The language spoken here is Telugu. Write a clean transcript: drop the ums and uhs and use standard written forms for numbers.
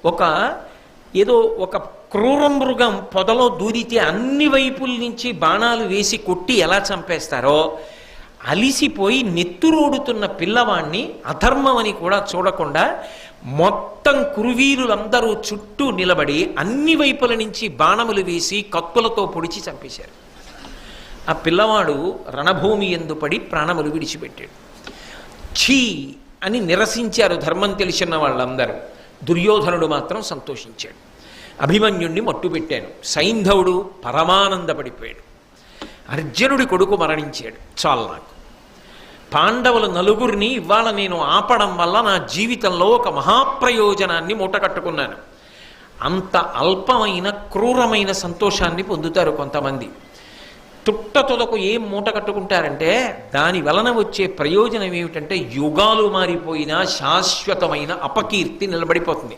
ఒక ఏదో ఒక క్రూర మృగం పొదలో దూరితే అన్ని వైపుల నుంచి బాణాలు వేసి కొట్టి ఎలా చంపేస్తారో, అలిసిపోయి నెత్తురోడుతున్న పిల్లవాణ్ణి అధర్మం అని కూడా చూడకుండా మొత్తం కురువీరులందరూ చుట్టూ నిలబడి అన్ని వైపుల నుంచి బాణములు వేసి కత్తులతో పొడిచి చంపేశారు. ఆ పిల్లవాడు రణభూమి యందు పడి ప్రాణములు విడిచిపెట్టాడు. ఛీ అని నిరసించారు ధర్మం తెలిసిన వాళ్ళందరూ. దుర్యోధనుడు మాత్రం సంతోషించాడు. అభిమన్యుణ్ణి మట్టుపెట్టాను. సైంధవుడు పరమానందపడిపోయాడు. అర్జునుడి కొడుకు మరణించాడు. చాలు నాకు. పాండవుల నలుగురిని ఇవాళ నేను ఆపడం వల్ల నా జీవితంలో ఒక మహాప్రయోజనాన్ని మూటకట్టుకున్నాను. అంత అల్పమైన క్రూరమైన సంతోషాన్ని పొందుతారు కొంతమంది. తుట్టతుదకు ఏం మూట కట్టుకుంటారంటే దాని వలన వచ్చే ప్రయోజనం ఏమిటంటే యుగాలు మారిపోయినా శాశ్వతమైన అపకీర్తి నిలబడిపోతుంది.